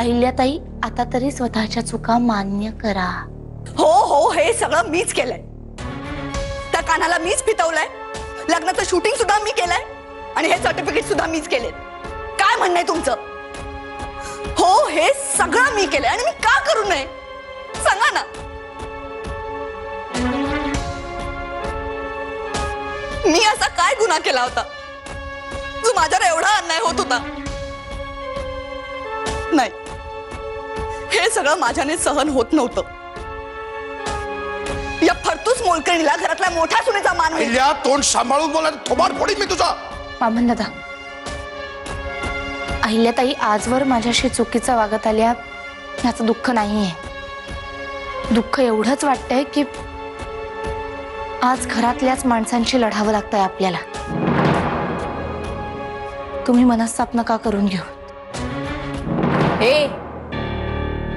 अहिल्याताई, आता तरी स्वतःच्या चुका मान्य करा. हो हो, हे सगळं मीच केलंय. त्या कानाला मीच फितवलंय, लग्नाचं शूटिंग सुद्धा मी केलंय आणि हे सर्टिफिकेट सुद्धा मीच केले. काय म्हणणं आहे तुमचं? हो, हे सगळं मी केलंय आणि मी का करू नये सांगा ना. मी असा काय गुन्हा केला होता जो माझ्यावर एवढा अन्याय होत होता? नाही, हे सगळं माझ्याने सहन होत नव्हतं. या फरतूस मोलकरणीला घरातल्या मोठ्या सुनेचा मान मिळतो. अहिल्या, तोंड सांभाळून बोला, थोबाड फोडीन मी तुझा. मामन दादा, अहिल्याताई आजवर माझ्याशी चुकीचं वागत आल्या याचं दुःख नाहीये. दुःख एवढंच वाटतंय की आज घरातल्याच माणसांशी लढावं लागतंय आपल्याला. तुम्ही मनस्ताप नका करून घेऊ. हे,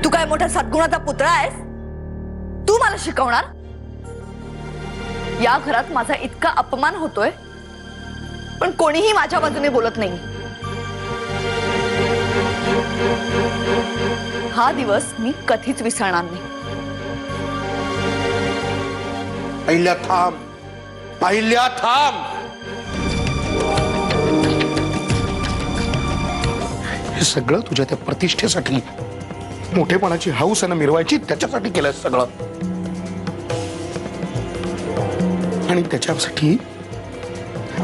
तू काय मोठा सद्गुणाचा पुतळा आहेस? तू मला शिकवणार? या घरात माझा इतका अपमान होतोय पण कोणीही माझ्या बाजूने बोलत नाही. हा दिवस मी कधीच विसरणार नाही. अहिल्या थांब, अहिल्या थांब. हे सगळं तुझ्या त्या प्रतिष्ठेसाठी, मोठेपणाची हौस आणि मिरवायची त्याच्यासाठी केलंय सगळं. आणि त्याच्यासाठी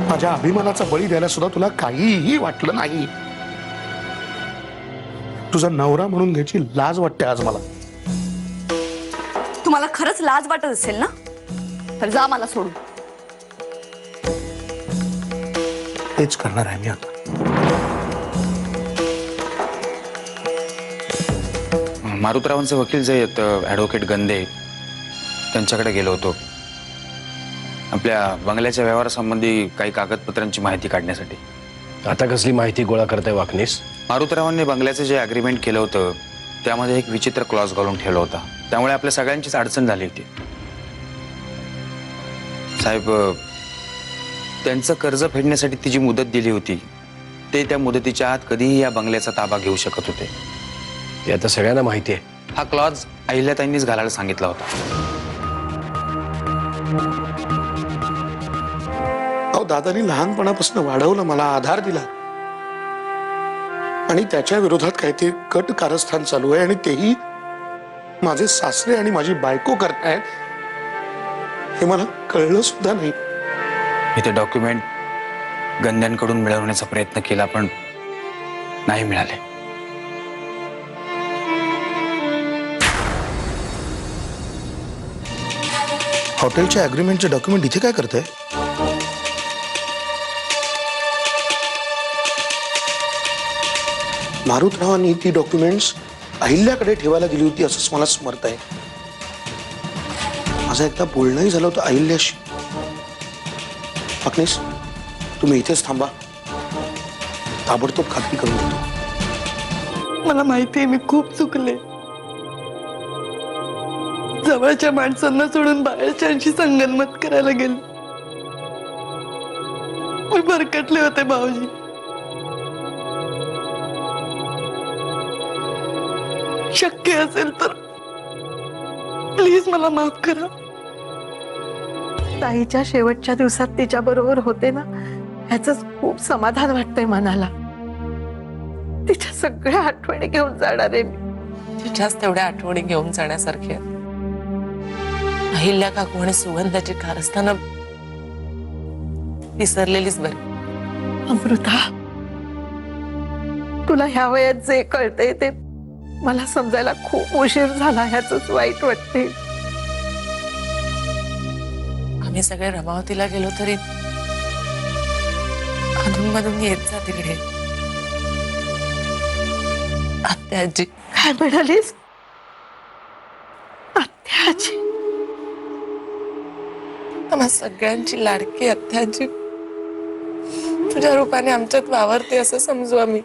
माझ्या अभिमानाचा बळी द्यायला सुद्धा तुला काहीही वाटलं नाही. तुझा नवरा म्हणून घ्यायची लाज वाटते आज मला. तुम्हाला खरंच लाज वाटत असेल ना, तर जा मला सोडून. तेच करणार आहे मी आता. मारुतरावांचे वकील जे आहेत ॲडव्होकेट गंदे, त्यांच्याकडे गेलो होतो आपल्या बंगल्याच्या व्यवहारासंबंधी काही कागदपत्रांची माहिती काढण्यासाठी. आता कसली माहिती गोळा करताय वाकनीस? मारुतरावांनी बंगल्याचं जे अग्रीमेंट केलं होतं त्यामध्ये एक विचित्र क्लॉज घालून ठेवला होता. त्यामुळे आपल्या सगळ्यांचीच अडचण झाली होती. साहेब, त्यांचं कर्ज फेडण्यासाठी ती जी मुदत दिली होती ते त्या मुदतीच्या आत कधीही या बंगल्याचा ताबा घेऊ शकत होते. ते आता सगळ्यांना माहिती आहे. हा क्लॉज अहिल्याताईंनीच घालायला सांगितला होता. अहो, दादानी लहानपणापासून वाढवलं, मला आधार दिला आणि त्याच्या विरोधात काहीतरी कट कारस्थान चालू आहे आणि तेही माझे सासरे आणि माझी बायको करतायत हे मला कळलं सुद्धा नाही. मी ते डॉक्युमेंट गंद्यांकडून मिळवण्याचा प्रयत्न केला पण नाही मिळाले. हॉटेलच्या अग्रीमेंटचे डॉक्युमेंट इथे काय करताय? मारुतरावांनी ती डॉक्युमेंट्स अहिल्याकडे ठेवायला दिली होती असंच मला स्मरत आहे. माझं एकदा बोलणंही झालं होतं अहिल्याशी. अग्नेश, तुम्ही इथेच थांबा, ताबडतोब खात्री करून देतो. मला माहितीये मी खूप चुकले. जवळच्या माणसांना सोडून बाहेरच्यांशी संगनमत करायला गेले. मी भरकटले होते भाऊजी. शक्य असेल तर प्लीज मला माफ करा. ताईच्या शेवटच्या दिवसात तिच्या बरोबर होते ना, ह्याच खूप समाधान वाटतंय मनाला. तिच्या सगळ्या आठवणी घेऊन जाणार आहे मी. तिच्याच तेवढ्या आठवणी घेऊन जाण्यासारखे अहिल्या काकू आणि सुगंधाची कारस्थानं विसरलेलीच बरी. अमृता, तुला ह्या वयात जे कळतंय ते मला समजायला खूप उशीर झाला, ह्याच वाईट वाटते. आम्ही सगळे रमावतीला गेलो तरी अधूनमधून येत जा तिकडे. आत्याजी. काय म्हणालीस? आत्याजी? आम्हा सगळ्यांची लाडकी आत्याजी तुझ्या रूपाने आमच्यात वावरते असं समजू आम्ही.